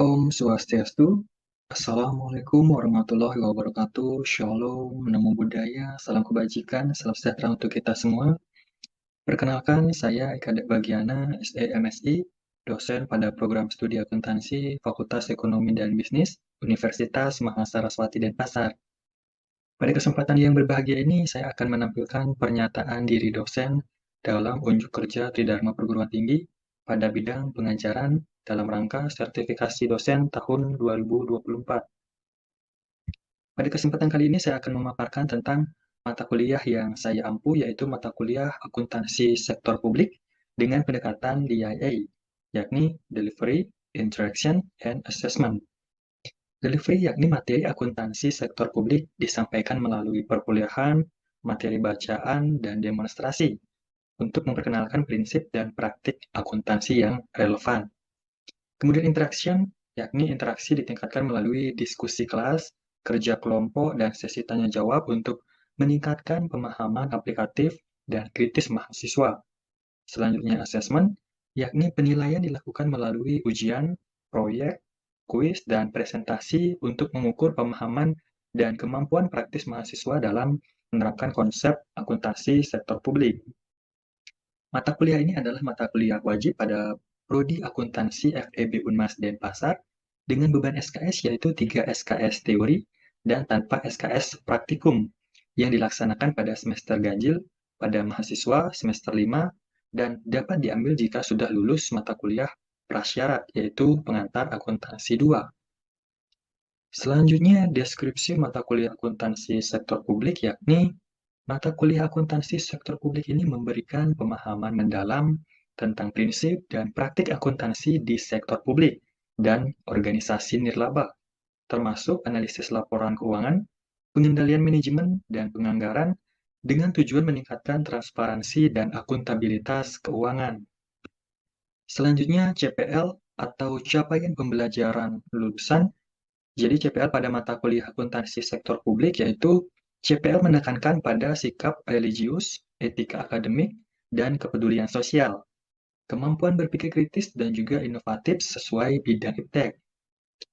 Om Swastiastu. Assalamualaikum warahmatullahi wabarakatuh. Shalom, namo buddhaya, salam kebajikan, salam sejahtera untuk kita semua. Perkenalkan, saya Eka Bagiana, SE MSI, dosen pada program studi akuntansi Fakultas Ekonomi dan Bisnis, Universitas Mahasaraswati Denpasar. Pada kesempatan yang berbahagia ini, saya akan menampilkan pernyataan diri dosen dalam unjuk kerja Tridharma Perguruan Tinggi pada bidang pengajaran dalam rangka sertifikasi dosen tahun 2024. Pada kesempatan kali ini saya akan memaparkan tentang mata kuliah yang saya ampu, yaitu mata kuliah akuntansi sektor publik dengan pendekatan DIA, yakni Delivery, Interaction, and Assessment. Delivery yakni materi akuntansi sektor publik disampaikan melalui perkuliahan, materi bacaan, dan demonstrasi untuk memperkenalkan prinsip dan praktik akuntansi yang relevan. Kemudian interaction, yakni interaksi ditingkatkan melalui diskusi kelas, kerja kelompok, dan sesi tanya-jawab untuk meningkatkan pemahaman aplikatif dan kritis mahasiswa. Selanjutnya assessment, yakni penilaian dilakukan melalui ujian, proyek, kuis, dan presentasi untuk mengukur pemahaman dan kemampuan praktis mahasiswa dalam menerapkan konsep akuntansi sektor publik. Mata kuliah ini adalah mata kuliah wajib pada Prodi Akuntansi FEB Unmas Denpasar dengan beban SKS yaitu 3 SKS teori dan tanpa SKS praktikum yang dilaksanakan pada semester ganjil pada mahasiswa semester 5 dan dapat diambil jika sudah lulus mata kuliah prasyarat yaitu pengantar akuntansi 2. Selanjutnya, deskripsi mata kuliah akuntansi sektor publik yakni mata kuliah akuntansi sektor publik ini memberikan pemahaman mendalam tentang prinsip dan praktik akuntansi di sektor publik dan organisasi nirlaba, termasuk analisis laporan keuangan, pengendalian manajemen, dan penganggaran dengan tujuan meningkatkan transparansi dan akuntabilitas keuangan. Selanjutnya, CPL atau capaian pembelajaran lulusan. Jadi CPL pada mata kuliah akuntansi sektor publik yaitu CPL menekankan pada sikap religius, etika akademik, dan kepedulian sosial, kemampuan berpikir kritis dan juga inovatif sesuai bidang iptek,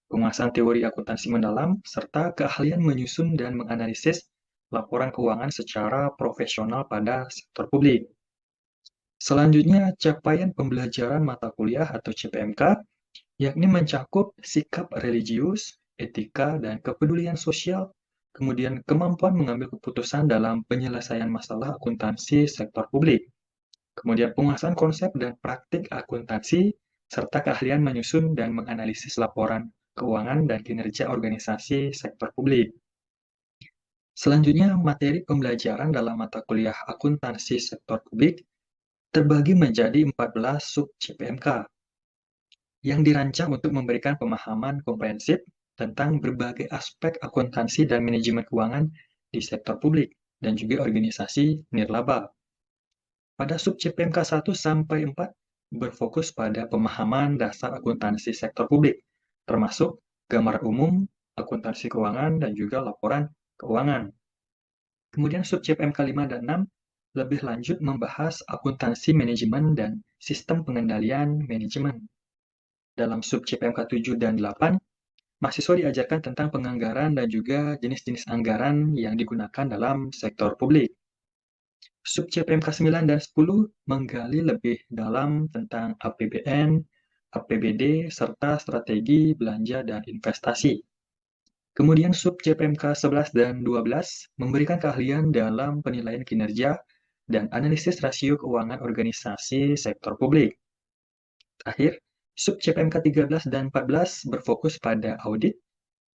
penguasaan teori akuntansi mendalam, serta keahlian menyusun dan menganalisis laporan keuangan secara profesional pada sektor publik. Selanjutnya, capaian pembelajaran mata kuliah atau CPMK, yakni mencakup sikap religius, etika, dan kepedulian sosial, kemudian kemampuan mengambil keputusan dalam penyelesaian masalah akuntansi sektor publik, kemudian penguasaan konsep dan praktik akuntansi, serta keahlian menyusun dan menganalisis laporan keuangan dan kinerja organisasi sektor publik. Selanjutnya, materi pembelajaran dalam mata kuliah akuntansi sektor publik terbagi menjadi 14 sub CPMK yang dirancang untuk memberikan pemahaman komprehensif tentang berbagai aspek akuntansi dan manajemen keuangan di sektor publik dan juga organisasi nirlaba. Pada sub CPMK 1 sampai 4 berfokus pada pemahaman dasar akuntansi sektor publik, termasuk gambaran umum, akuntansi keuangan, dan juga laporan keuangan. Kemudian sub CPMK 5 dan 6 lebih lanjut membahas akuntansi manajemen dan sistem pengendalian manajemen. Dalam sub CPMK 7 dan 8, mahasiswa diajarkan tentang penganggaran dan juga jenis-jenis anggaran yang digunakan dalam sektor publik. Sub CPMK 9 dan 10 menggali lebih dalam tentang APBN, APBD, serta strategi belanja dan investasi. Kemudian sub CPMK 11 dan 12 memberikan keahlian dalam penilaian kinerja dan analisis rasio keuangan organisasi sektor publik. Terakhir, sub CPMK 13 dan 14 berfokus pada audit,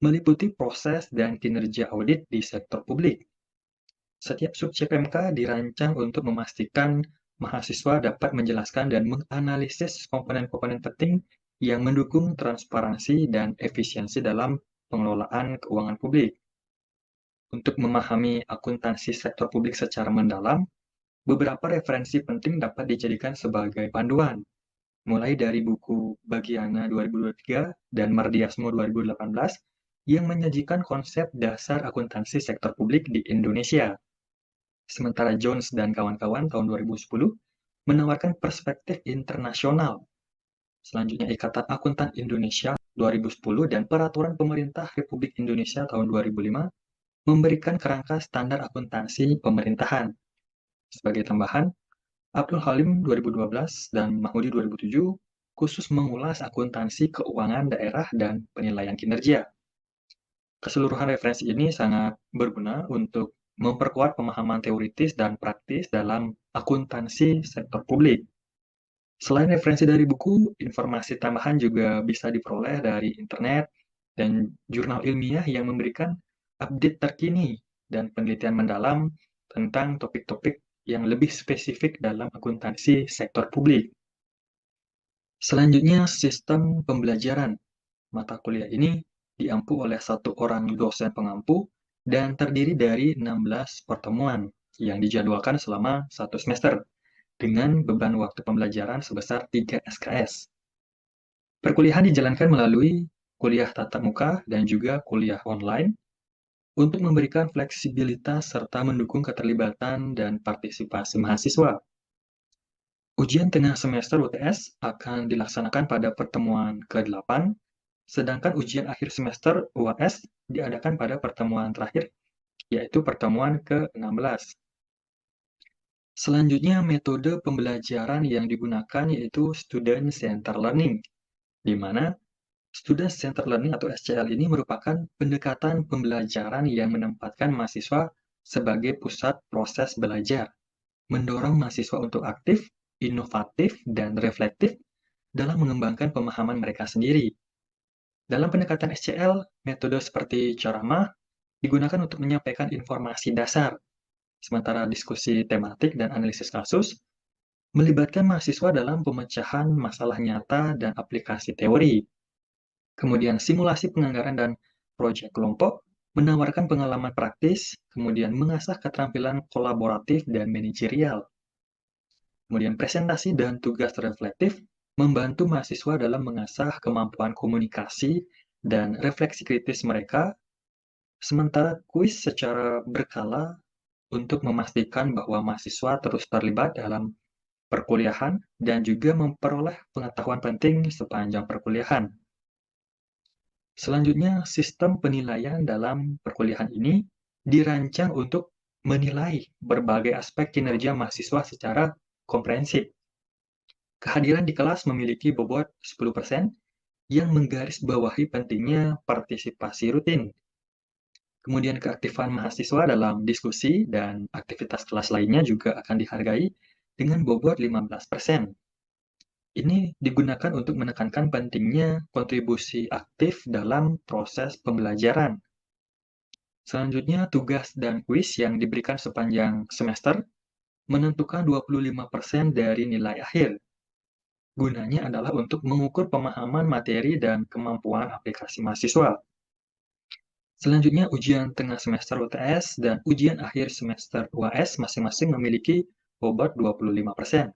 meliputi proses dan kinerja audit di sektor publik. Setiap sub CPMK dirancang untuk memastikan mahasiswa dapat menjelaskan dan menganalisis komponen-komponen penting yang mendukung transparansi dan efisiensi dalam pengelolaan keuangan publik. Untuk memahami akuntansi sektor publik secara mendalam, beberapa referensi penting dapat dijadikan sebagai panduan, mulai dari buku Bagiana 2023 dan Mardiasmo 2018 yang menyajikan konsep dasar akuntansi sektor publik di Indonesia. Sementara Jones dan kawan-kawan tahun 2010 menawarkan perspektif internasional. Selanjutnya Ikatan Akuntan Indonesia 2010 dan Peraturan Pemerintah Republik Indonesia tahun 2005 memberikan kerangka standar akuntansi pemerintahan. Sebagai tambahan, Abdul Halim 2012 dan Mahmudi 2007 khusus mengulas akuntansi keuangan daerah dan penilaian kinerja. Keseluruhan referensi ini sangat berguna untuk memperkuat pemahaman teoritis dan praktis dalam akuntansi sektor publik. Selain referensi dari buku, informasi tambahan juga bisa diperoleh dari internet dan jurnal ilmiah yang memberikan update terkini dan penelitian mendalam tentang topik-topik yang lebih spesifik dalam akuntansi sektor publik. Selanjutnya, sistem pembelajaran. Mata kuliah ini diampu oleh satu orang dosen pengampu dan terdiri dari 16 pertemuan yang dijadwalkan selama 1 semester dengan beban waktu pembelajaran sebesar 3 SKS. Perkuliahan dijalankan melalui kuliah tatap muka dan juga kuliah online untuk memberikan fleksibilitas serta mendukung keterlibatan dan partisipasi mahasiswa. Ujian tengah semester UTS akan dilaksanakan pada pertemuan ke-8, sedangkan ujian akhir semester UAS diadakan pada pertemuan terakhir, yaitu pertemuan ke-16. Selanjutnya, metode pembelajaran yang digunakan yaitu Student Centered Learning, di mana Student Centered Learning atau SCL ini merupakan pendekatan pembelajaran yang menempatkan mahasiswa sebagai pusat proses belajar, mendorong mahasiswa untuk aktif, inovatif, dan reflektif dalam mengembangkan pemahaman mereka sendiri. Dalam pendekatan SCL, metode seperti ceramah digunakan untuk menyampaikan informasi dasar, sementara diskusi tematik dan analisis kasus melibatkan mahasiswa dalam pemecahan masalah nyata dan aplikasi teori. Kemudian simulasi penganggaran dan proyek kelompok menawarkan pengalaman praktis, kemudian mengasah keterampilan kolaboratif dan manajerial. Kemudian presentasi dan tugas reflektif membantu mahasiswa dalam mengasah kemampuan komunikasi dan refleksi kritis mereka, sementara kuis secara berkala untuk memastikan bahwa mahasiswa terus terlibat dalam perkuliahan dan juga memperoleh pengetahuan penting sepanjang perkuliahan. Selanjutnya, sistem penilaian dalam perkuliahan ini dirancang untuk menilai berbagai aspek kinerja mahasiswa secara komprehensif. Kehadiran di kelas memiliki bobot 10% yang menggarisbawahi pentingnya partisipasi rutin. Kemudian keaktifan mahasiswa dalam diskusi dan aktivitas kelas lainnya juga akan dihargai dengan bobot 15%. Ini digunakan untuk menekankan pentingnya kontribusi aktif dalam proses pembelajaran. Selanjutnya, tugas dan kuis yang diberikan sepanjang semester menentukan 25% dari nilai akhir. Gunanya adalah untuk mengukur pemahaman materi dan kemampuan aplikasi mahasiswa. Selanjutnya, ujian tengah semester UTS dan ujian akhir semester UAS masing-masing memiliki bobot 25%.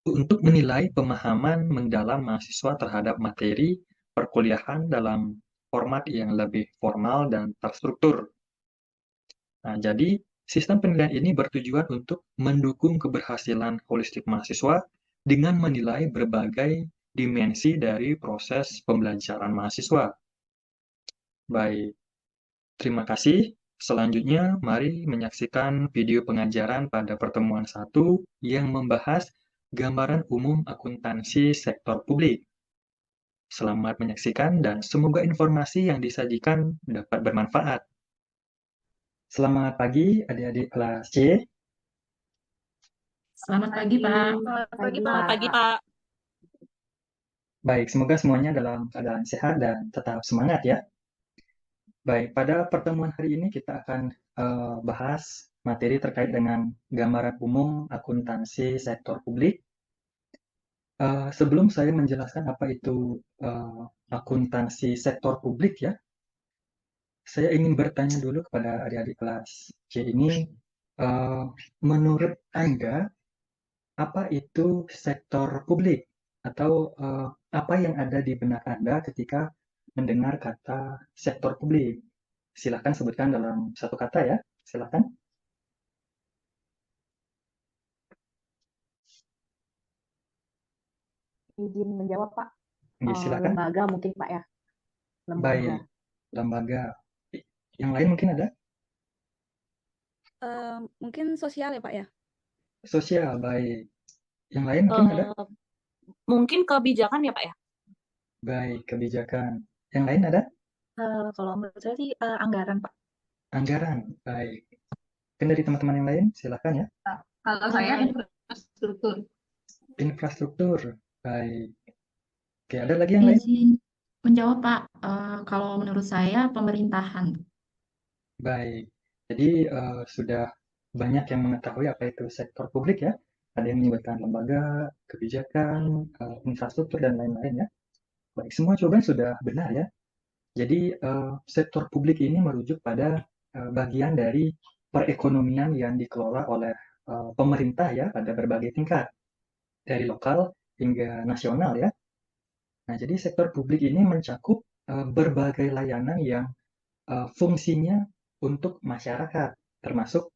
Untuk menilai pemahaman mendalam mahasiswa terhadap materi perkuliahan dalam format yang lebih formal dan terstruktur. Nah, jadi sistem penilaian ini bertujuan untuk mendukung keberhasilan holistik mahasiswa dengan menilai berbagai dimensi dari proses pembelajaran mahasiswa. Baik, terima kasih. Selanjutnya, mari menyaksikan video pengajaran pada pertemuan 1 yang membahas gambaran umum akuntansi sektor publik. Selamat menyaksikan dan semoga informasi yang disajikan dapat bermanfaat. Selamat pagi adik-adik kelas C. Selamat pagi, Pak. Selamat pagi, Selamat Pak. pagi, Pak. Baik, semoga semuanya dalam keadaan sehat dan tetap semangat ya. Baik, pada pertemuan hari ini kita akan bahas materi terkait dengan gambaran umum akuntansi sektor publik. Sebelum saya menjelaskan apa itu akuntansi sektor publik ya, saya ingin bertanya dulu kepada adik-adik kelas C ini, menurut Anda, apa itu sektor publik? Atau apa yang ada di benak Anda ketika mendengar kata sektor publik? Silakan sebutkan dalam satu kata ya, silakan. Izin menjawab, Pak. Silakan. Lembaga mungkin Pak ya, lembaga. Baik, lembaga. Yang lain mungkin ada? Mungkin sosial ya Pak ya? Sosial, baik. Yang lain mungkin ada? Eh, mungkin kebijakan ya Pak ya. Baik, kebijakan. Yang lain ada? Kalau menurut saya sih anggaran Pak. Anggaran, baik. Mungkin dari teman-teman yang lain, silakan ya. Kalau saya Eh, infrastruktur. Infrastruktur, baik. Oke, ada lagi yang lain? Izin menjawab Pak. Kalau menurut saya pemerintahan. Baik. Jadi sudah banyak yang mengetahui apa itu sektor publik ya. Ada yang menyebutkan lembaga, kebijakan, infrastruktur dan lain-lain ya. Baik, semua jawaban sudah benar ya. Jadi sektor publik ini merujuk pada bagian dari perekonomian yang dikelola oleh pemerintah ya pada berbagai tingkat, dari lokal hingga nasional ya. Nah, jadi sektor publik ini mencakup berbagai layanan yang fungsinya untuk masyarakat, termasuk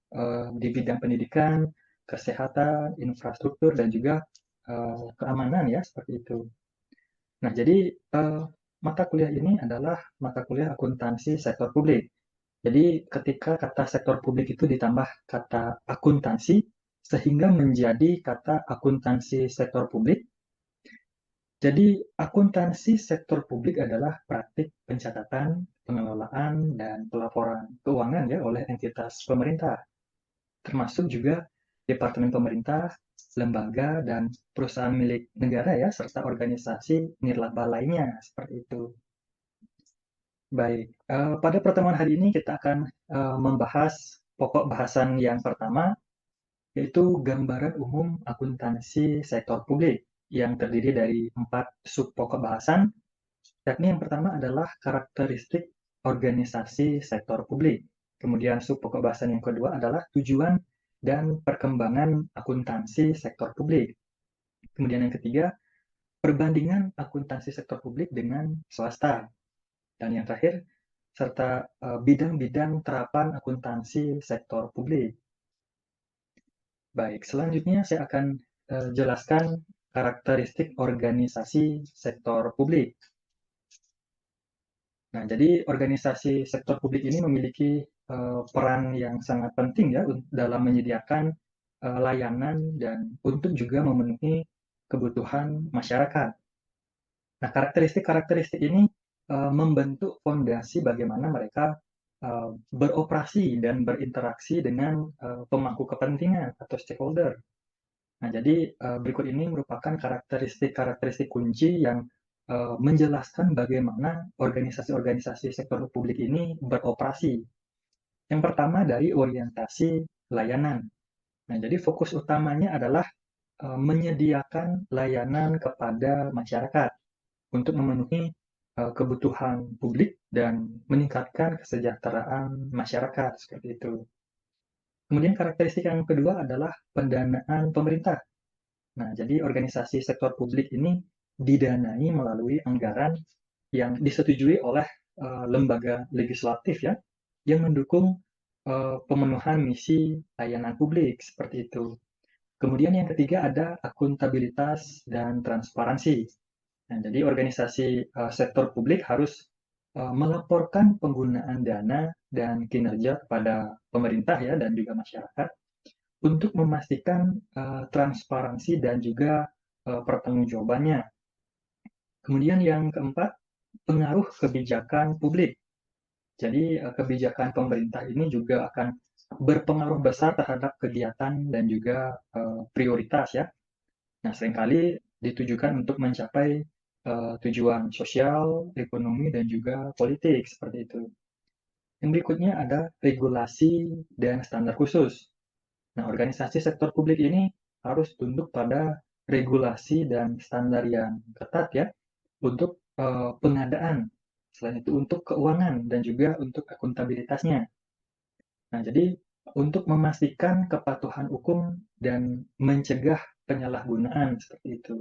di bidang pendidikan, kesehatan, infrastruktur, dan juga keamanan ya, seperti itu. Nah, jadi mata kuliah ini adalah mata kuliah akuntansi sektor publik. Jadi ketika kata sektor publik itu ditambah kata akuntansi, sehingga menjadi kata akuntansi sektor publik. Jadi akuntansi sektor publik adalah praktik pencatatan, pengelolaan, dan pelaporan keuangan ya oleh entitas pemerintah, termasuk juga departemen pemerintah, lembaga, dan perusahaan milik negara ya, serta organisasi nirlaba lainnya, seperti itu. Baik, pada pertemuan hari ini kita akan membahas pokok bahasan yang pertama, yaitu gambaran umum akuntansi sektor publik yang terdiri dari 4 sub pokok bahasan, yakni yang pertama adalah karakteristik organisasi sektor publik. Kemudian sub pokok bahasan yang kedua adalah tujuan dan perkembangan akuntansi sektor publik. Kemudian yang ketiga, perbandingan akuntansi sektor publik dengan swasta. Dan yang terakhir, serta bidang-bidang terapan akuntansi sektor publik. Baik, selanjutnya saya akan jelaskan karakteristik organisasi sektor publik. Nah, jadi organisasi sektor publik ini memiliki peran yang sangat penting ya dalam menyediakan layanan dan untuk juga memenuhi kebutuhan masyarakat. Nah, karakteristik-karakteristik ini membentuk fondasi bagaimana mereka beroperasi dan berinteraksi dengan pemangku kepentingan atau stakeholder. Nah, jadi berikut ini merupakan karakteristik-karakteristik kunci yang menjelaskan bagaimana organisasi-organisasi sektor publik ini beroperasi. Yang pertama dari orientasi layanan. Nah, jadi fokus utamanya adalah menyediakan layanan kepada masyarakat untuk memenuhi kebutuhan publik dan meningkatkan kesejahteraan masyarakat seperti itu. Kemudian karakteristik yang kedua adalah pendanaan pemerintah. Nah, jadi organisasi sektor publik ini didanai melalui anggaran yang disetujui oleh lembaga legislatif ya, yang mendukung pemenuhan misi layanan publik seperti itu. Kemudian yang ketiga ada akuntabilitas dan transparansi. Nah, jadi organisasi sektor publik harus melaporkan penggunaan dana dan kinerja kepada pemerintah ya dan juga masyarakat untuk memastikan transparansi dan juga pertanggungjawabannya. Kemudian yang keempat, pengaruh kebijakan publik. Jadi kebijakan pemerintah ini juga akan berpengaruh besar terhadap kegiatan dan juga prioritas ya. Nah, seringkali ditujukan untuk mencapai tujuan sosial, ekonomi, dan juga politik seperti itu. Yang berikutnya ada regulasi dan standar khusus. Nah, organisasi sektor publik ini harus tunduk pada regulasi dan standar yang ketat ya untuk pengadaan. Selain itu untuk keuangan dan juga untuk akuntabilitasnya. Nah, jadi untuk memastikan kepatuhan hukum dan mencegah penyalahgunaan seperti itu.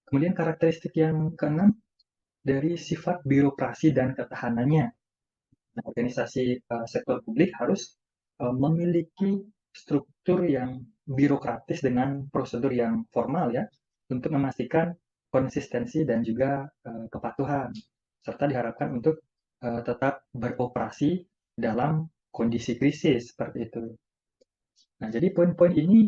Kemudian karakteristik yang keenam dari sifat birokrasi dan ketahanannya. Nah, organisasi sektor publik harus memiliki struktur yang birokratis dengan prosedur yang formal ya, untuk memastikan konsistensi dan juga kepatuhan, serta diharapkan untuk tetap beroperasi dalam kondisi krisis seperti itu. Nah, jadi poin-poin ini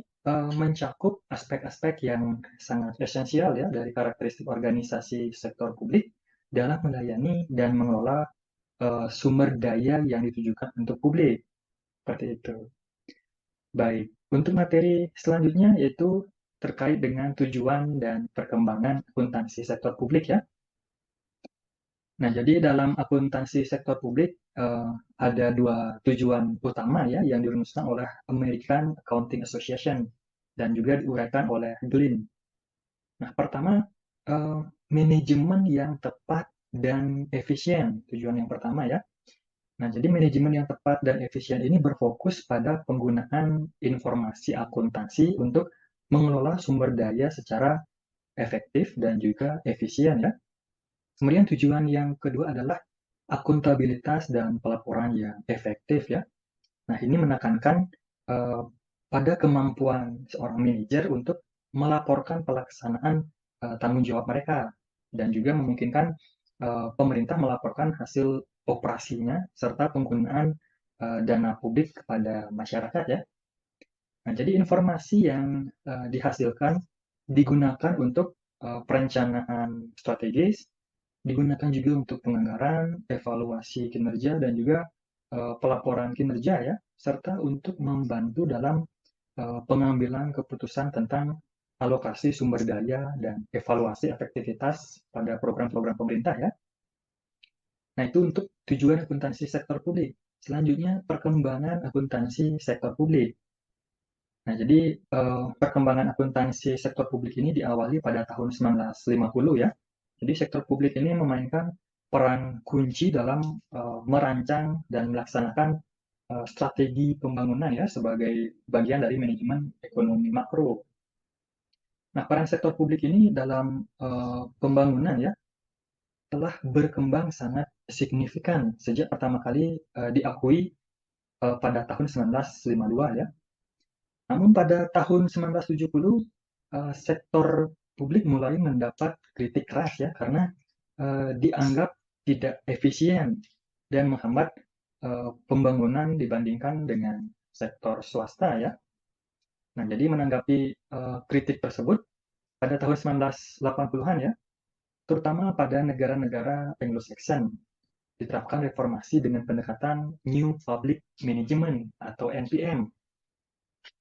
mencakup aspek-aspek yang sangat esensial ya dari karakteristik organisasi sektor publik dalam melayani dan mengelola sumber daya yang ditujukan untuk publik, seperti itu. Baik, untuk materi selanjutnya yaitu terkait dengan tujuan dan perkembangan akuntansi sektor publik ya. Nah, jadi dalam akuntansi sektor publik ada dua tujuan utama ya yang dirumuskan oleh American Accounting Association dan juga diuraikan oleh Glynn. Nah, pertama manajemen yang tepat dan efisien, tujuan yang pertama ya. Nah, jadi manajemen yang tepat dan efisien ini berfokus pada penggunaan informasi akuntansi untuk mengelola sumber daya secara efektif dan juga efisien ya. Kemudian tujuan yang kedua adalah akuntabilitas dan pelaporan yang efektif ya. Nah, ini menekankan pada kemampuan seorang manajer untuk melaporkan pelaksanaan tanggung jawab mereka dan juga memungkinkan pemerintah melaporkan hasil operasinya serta penggunaan dana publik kepada masyarakat ya. Nah, jadi informasi yang dihasilkan digunakan untuk perencanaan strategis, digunakan juga untuk penganggaran, evaluasi kinerja dan juga pelaporan kinerja ya, serta untuk membantu dalam pengambilan keputusan tentang alokasi sumber daya dan evaluasi efektivitas pada program-program pemerintah ya. Nah, itu untuk tujuan akuntansi sektor publik. Selanjutnya, perkembangan akuntansi sektor publik. Nah, jadi perkembangan akuntansi sektor publik ini diawali pada tahun 1950 ya. Jadi sektor publik ini memainkan peran kunci dalam merancang dan melaksanakan strategi pembangunan ya sebagai bagian dari manajemen ekonomi makro. Nah, peran sektor publik ini dalam pembangunan ya telah berkembang sangat signifikan sejak pertama kali diakui pada tahun 1952 ya. Namun pada tahun 1970 sektor publik mulai mendapat kritik keras ya karena dianggap tidak efisien dan menghambat pembangunan dibandingkan dengan sektor swasta ya. Nah, jadi menanggapi kritik tersebut pada tahun 1980-an ya, terutama pada negara-negara Anglo-Saxon, diterapkan reformasi dengan pendekatan New Public Management atau NPM.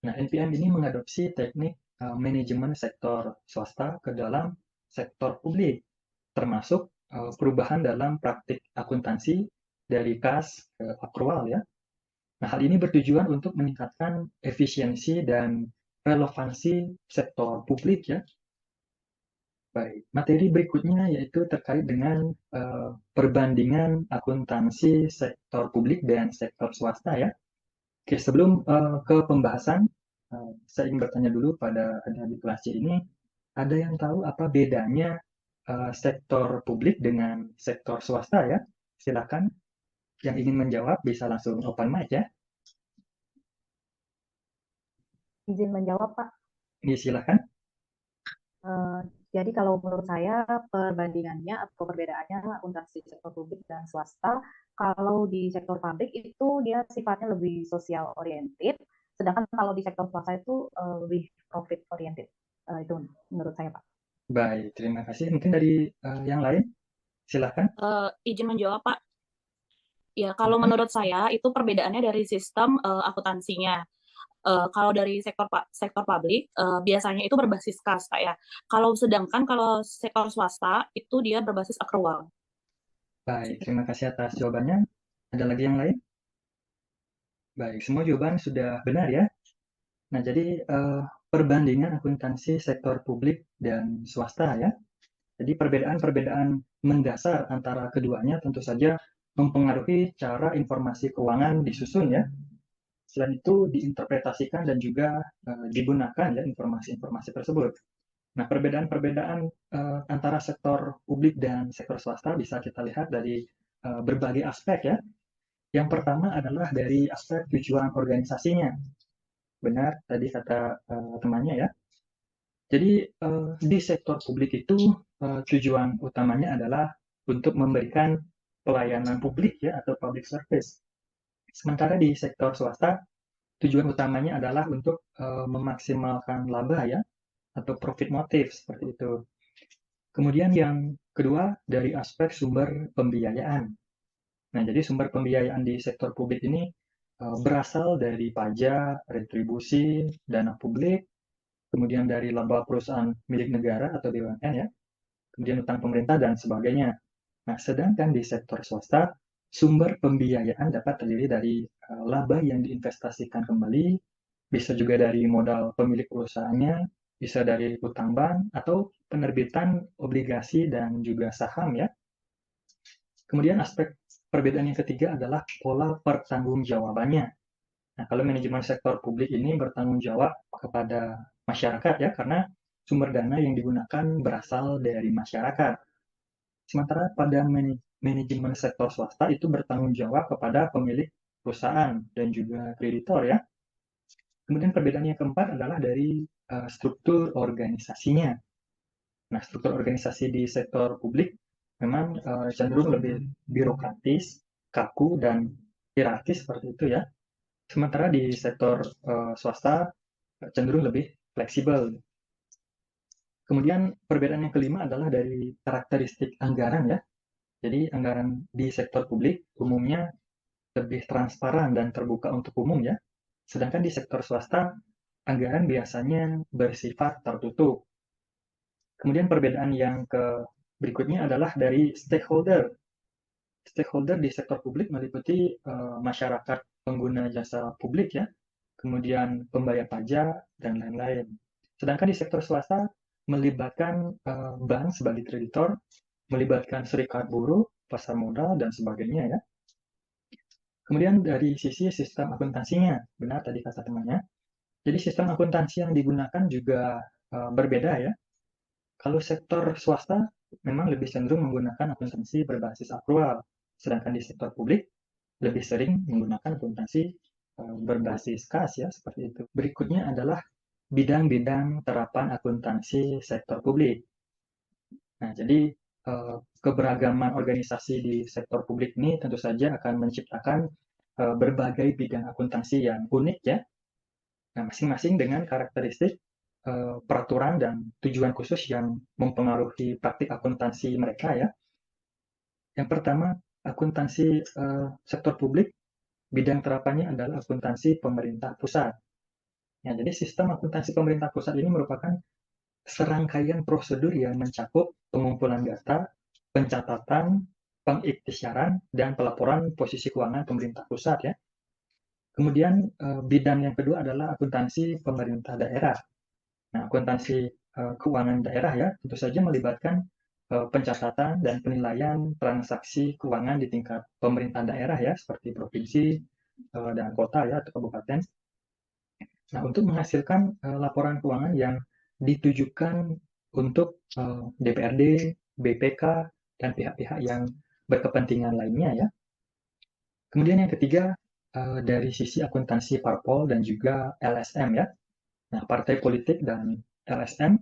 Nah, NPM ini mengadopsi teknik manajemen sektor swasta ke dalam sektor publik, termasuk perubahan dalam praktik akuntansi dari kas ke akrual ya. Nah, hal ini bertujuan untuk meningkatkan efisiensi dan relevansi sektor publik ya. Baik, materi berikutnya yaitu terkait dengan perbandingan akuntansi sektor publik dan sektor swasta ya. Oke, sebelum ke pembahasan, saya ingin bertanya dulu pada adik-adik kelas C ini, ada yang tahu apa bedanya sektor publik dengan sektor swasta ya? Silakan, yang ingin menjawab bisa langsung open mic ya. Izin menjawab, Pak. Ini silakan. Jadi kalau menurut saya perbandingannya atau perbedaannya akuntansi sektor publik dan swasta, kalau di sektor publik itu dia sifatnya lebih sosial oriented, sedangkan kalau di sektor swasta itu lebih profit oriented. Itu menurut saya, Pak. Baik, terima kasih. Mungkin dari yang lain, silakan. Izin menjawab, Pak. Ya, kalau menurut saya itu perbedaannya dari sistem akuntansinya. Kalau dari sektor publik biasanya itu berbasis kas Pak ya. Kalau sektor swasta itu dia berbasis akrual. Baik, terima kasih atas jawabannya. Ada lagi yang lain? Baik, semua jawaban sudah benar ya. Nah, jadi perbandingan akuntansi sektor publik dan swasta ya. Jadi perbedaan-perbedaan mendasar antara keduanya tentu saja mempengaruhi cara informasi keuangan disusun ya. Selain itu diinterpretasikan dan juga digunakan ya informasi-informasi tersebut. Nah, perbedaan-perbedaan antara sektor publik dan sektor swasta bisa kita lihat dari berbagai aspek ya. Yang pertama adalah dari aspek tujuan organisasinya. Benar tadi kata temannya ya. Jadi di sektor publik itu tujuan utamanya adalah untuk memberikan pelayanan publik ya atau public service. Sementara di sektor swasta, tujuan utamanya adalah untuk memaksimalkan laba ya atau profit motif seperti itu. Kemudian yang kedua dari aspek sumber pembiayaan. Nah, jadi sumber pembiayaan di sektor publik ini berasal dari pajak, retribusi, dana publik, kemudian dari laba perusahaan milik negara atau BUMN ya, kemudian utang pemerintah dan sebagainya. Nah, sedangkan di sektor swasta, sumber pembiayaan dapat terdiri dari laba yang diinvestasikan kembali, bisa juga dari modal pemilik perusahaannya, bisa dari utang bank, atau penerbitan obligasi dan juga saham ya. Kemudian aspek perbedaan yang ketiga adalah pola pertanggungjawabannya. Nah, kalau manajemen sektor publik ini bertanggung jawab kepada masyarakat ya, karena sumber dana yang digunakan berasal dari masyarakat. Sementara pada manajemen sektor swasta itu bertanggung jawab kepada pemilik perusahaan dan juga kreditor ya. Kemudian perbedaan yang keempat adalah dari struktur organisasinya. Nah, struktur organisasi di sektor publik memang cenderung lebih birokratis, kaku, dan hierarkis seperti itu ya. Sementara di sektor swasta cenderung lebih fleksibel. Kemudian perbedaan yang kelima adalah dari karakteristik anggaran ya. Jadi anggaran di sektor publik umumnya lebih transparan dan terbuka untuk umum ya. Sedangkan di sektor swasta anggaran biasanya bersifat tertutup. Kemudian perbedaan yang berikutnya adalah dari stakeholder. Stakeholder di sektor publik meliputi masyarakat pengguna jasa publik ya, kemudian pembayar pajak, dan lain-lain. Sedangkan di sektor swasta melibatkan bank sebagai kreditor, melibatkan serikat buruh, pasar modal, dan sebagainya ya. Kemudian dari sisi sistem akuntansinya, benar tadi kata temannya. Jadi sistem akuntansi yang digunakan juga berbeda ya. Kalau sektor swasta memang lebih cenderung menggunakan akuntansi berbasis akrual, sedangkan di sektor publik lebih sering menggunakan akuntansi berbasis kas ya, seperti itu. Berikutnya adalah bidang-bidang terapan akuntansi sektor publik. Nah, jadi keberagaman organisasi di sektor publik ini tentu saja akan menciptakan berbagai bidang akuntansi yang unik ya. Nah, masing-masing dengan karakteristik peraturan dan tujuan khusus yang mempengaruhi praktik akuntansi mereka ya. Yang pertama, akuntansi sektor publik, bidang terapannya adalah akuntansi pemerintah pusat. Ya, jadi sistem akuntansi pemerintah pusat ini merupakan serangkaian prosedur yang mencakup pengumpulan data, pencatatan, pengiktisyaran, dan pelaporan posisi keuangan pemerintah pusat ya. Kemudian bidang yang kedua adalah akuntansi pemerintah daerah. Nah, akuntansi keuangan daerah ya tentu saja melibatkan pencatatan dan penilaian transaksi keuangan di tingkat pemerintah daerah ya seperti provinsi dan kota ya atau kabupaten. Nah, untuk menghasilkan laporan keuangan yang ditujukan untuk DPRD, BPK, dan pihak-pihak yang berkepentingan lainnya ya. Kemudian yang ketiga dari sisi akuntansi parpol dan juga LSM ya. Nah, partai politik dan LSM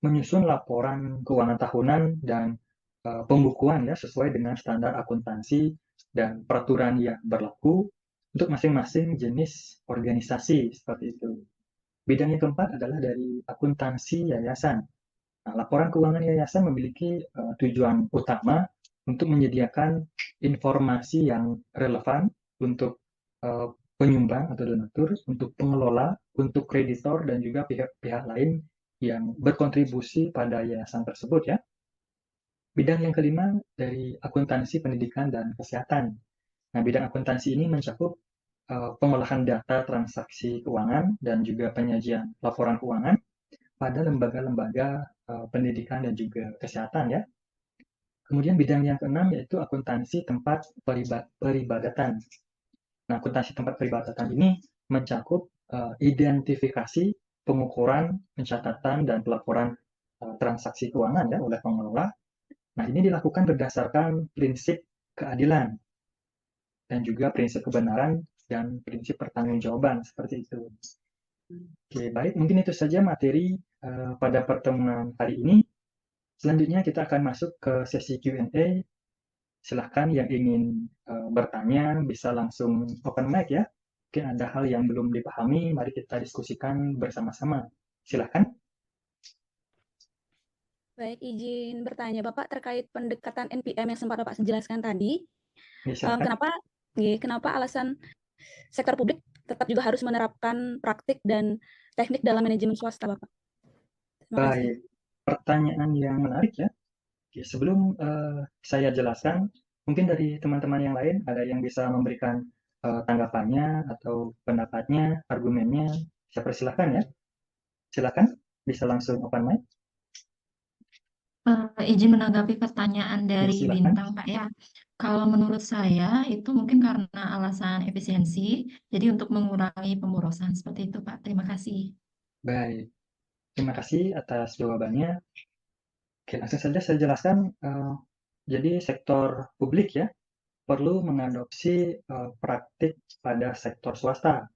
menyusun laporan keuangan tahunan dan pembukuan ya sesuai dengan standar akuntansi dan peraturan yang berlaku untuk masing-masing jenis organisasi seperti itu. Bidang yang keempat adalah dari akuntansi yayasan. Nah, laporan keuangan yayasan memiliki tujuan utama untuk menyediakan informasi yang relevan untuk penyumbang atau donatur, untuk pengelola, untuk kreditor, dan juga pihak-pihak lain yang berkontribusi pada yayasan tersebut ya. Bidang yang kelima dari akuntansi pendidikan dan kesehatan. Nah, bidang akuntansi ini mencakup pengolahan data transaksi keuangan dan juga penyajian laporan keuangan pada lembaga-lembaga pendidikan dan juga kesehatan ya. Kemudian bidang yang keenam yaitu akuntansi tempat peribadatan. Nah, akuntansi tempat peribadatan ini mencakup identifikasi, pengukuran, pencatatan, dan pelaporan transaksi keuangan ya oleh pengelola. Nah, ini dilakukan berdasarkan prinsip keadilan dan juga prinsip kebenaran dan prinsip pertanggungjawaban seperti itu. Oke, baik, mungkin itu saja materi pada pertemuan hari ini. Selanjutnya kita akan masuk ke sesi Q&A. Silahkan yang ingin bertanya bisa langsung open mic ya. Mungkin ada hal yang belum dipahami, mari kita diskusikan bersama-sama. Silahkan. Baik, izin bertanya Bapak terkait pendekatan NPM yang sempat Bapak jelaskan tadi. Ya, silahkan. Kenapa alasan sektor publik tetap juga harus menerapkan praktik dan teknik dalam manajemen swasta, Bapak? Terima kasih. Baik, pertanyaan yang menarik ya. Oke, sebelum saya jelaskan, mungkin dari teman-teman yang lain ada yang bisa memberikan tanggapannya atau pendapatnya, argumennya. Saya persilahkan ya. Silakan, bisa langsung open mic. Izin menanggapi pertanyaan Ya, dari silakan. Bintang, Pak ya. Kalau menurut saya itu mungkin karena alasan efisiensi, jadi untuk mengurangi pemborosan seperti itu, Pak. Terima kasih. Baik, terima kasih atas jawabannya. Oke, langsung saja saya jelaskan. Jadi sektor publik ya perlu mengadopsi praktik pada sektor swasta.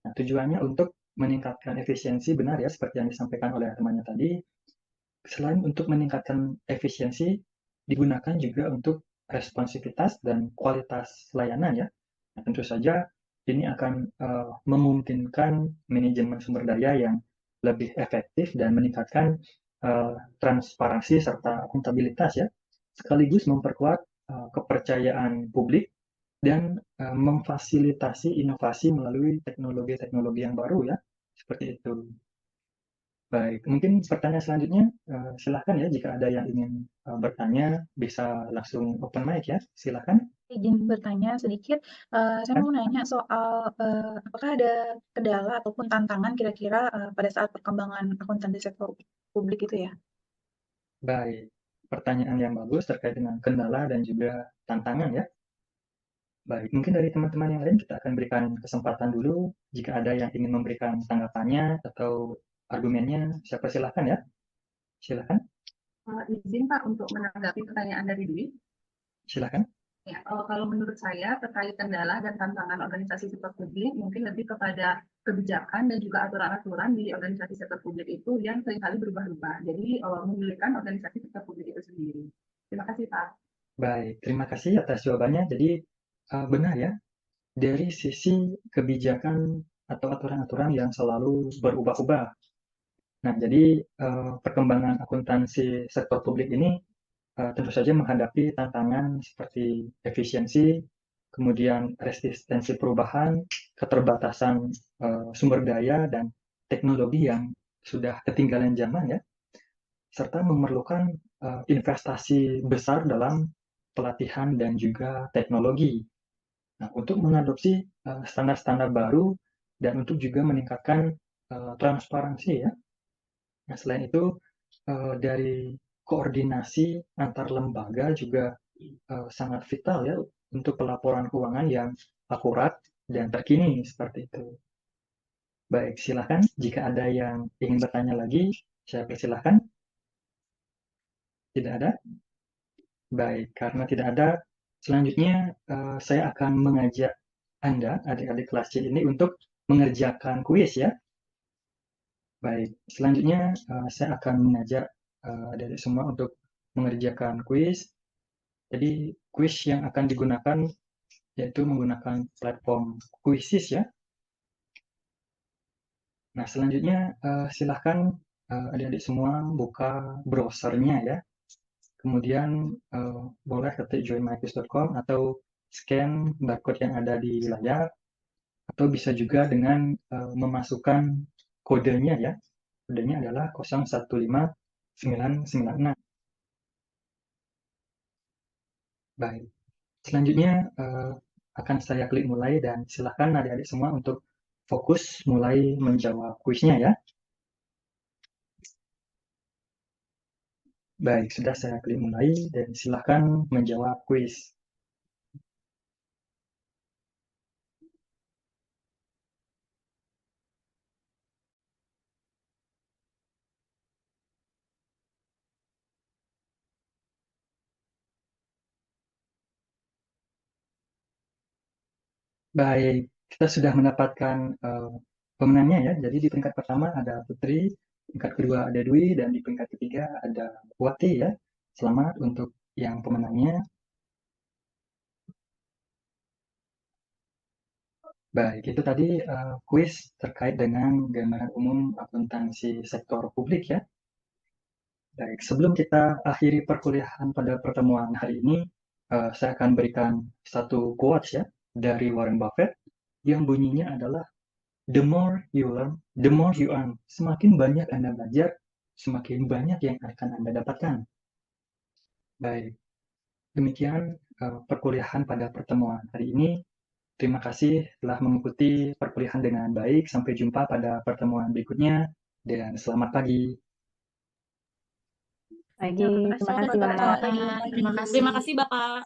Nah, tujuannya untuk meningkatkan efisiensi, benar ya, seperti yang disampaikan oleh temannya tadi. Selain untuk meningkatkan efisiensi, digunakan juga untuk responsivitas dan kualitas layanan ya. Nah, tentu saja ini akan memungkinkan manajemen sumber daya yang lebih efektif dan meningkatkan transparansi serta akuntabilitas ya, sekaligus memperkuat kepercayaan publik dan memfasilitasi inovasi melalui teknologi-teknologi yang baru ya, seperti itu. Baik, mungkin pertanyaan selanjutnya silahkan ya, jika ada yang ingin bertanya bisa langsung open mic ya, silahkan. Izin bertanya sedikit, saya mau nanya soal apakah ada kendala ataupun tantangan kira-kira pada saat perkembangan akuntansi sektor publik itu ya? Baik, pertanyaan yang bagus terkait dengan kendala dan juga tantangan ya. Baik, mungkin dari teman-teman yang lain kita akan berikan kesempatan dulu jika ada yang ingin memberikan tanggapannya atau argumennya, saya persilahkan ya. Silahkan, Izin Pak untuk menanggapi pertanyaan dari Dwi. silahkan. Ya, kalau menurut saya terkait kendala dan tantangan organisasi sektor publik mungkin lebih kepada kebijakan dan juga aturan-aturan di organisasi sektor publik itu yang seringkali berubah-ubah. Jadi menyulitkan organisasi sektor publik itu sendiri. Terima kasih Pak. Baik, terima kasih atas jawabannya. Jadi benar ya, dari sisi kebijakan atau aturan-aturan yang selalu berubah-ubah. Nah, jadi perkembangan akuntansi sektor publik ini tentu saja menghadapi tantangan seperti efisiensi, kemudian resistensi perubahan, keterbatasan sumber daya, dan teknologi yang sudah ketinggalan zaman ya, serta memerlukan investasi besar dalam pelatihan dan juga teknologi. Nah, untuk mengadopsi standar-standar baru dan untuk juga meningkatkan transparansi ya. Nah, selain itu dari koordinasi antar lembaga juga sangat vital ya untuk pelaporan keuangan yang akurat dan terkini seperti itu. Baik, silakan jika ada yang ingin bertanya lagi, saya persilahkan. Tidak ada? Baik, karena tidak ada, selanjutnya saya akan mengajak Anda, adik-adik kelas C ini untuk mengerjakan kuis ya. Baik, selanjutnya saya akan mengajak adik-adik semua untuk mengerjakan kuis. Jadi kuis yang akan digunakan yaitu menggunakan platform Quizizz ya. Nah, selanjutnya silahkan adik-adik semua buka browsernya ya. Kemudian boleh ketik joinmyquiz.com atau scan barcode yang ada di layar, atau bisa juga dengan memasukkan kodenya ya. Kodenya adalah 015996. Baik, selanjutnya akan saya klik mulai dan silahkan adik-adik semua untuk fokus mulai menjawab kuisnya ya. Baik, sudah saya klik mulai dan silahkan menjawab kuis. Baik, kita sudah mendapatkan pemenangnya ya. Jadi di peringkat pertama ada Putri, peringkat kedua ada Dwi, dan di peringkat ketiga ada Wati ya. Selamat untuk yang pemenangnya. Baik, itu tadi kuis terkait dengan gambaran umum akuntansi sektor publik ya. Baik, sebelum kita akhiri perkuliahan pada pertemuan hari ini, saya akan berikan satu quotes ya dari Warren Buffett yang bunyinya adalah the more you learn, the more you earn. Semakin banyak Anda belajar, semakin banyak yang akan Anda dapatkan. Baik, demikian perkuliahan pada pertemuan hari ini. Terima kasih telah mengikuti perkuliahan dengan baik. Sampai jumpa pada pertemuan berikutnya, dan selamat pagi. Baik, Ya, terima terima kasih kasih Bapak. Bapak. Terima kasih. Terima kasih Bapak.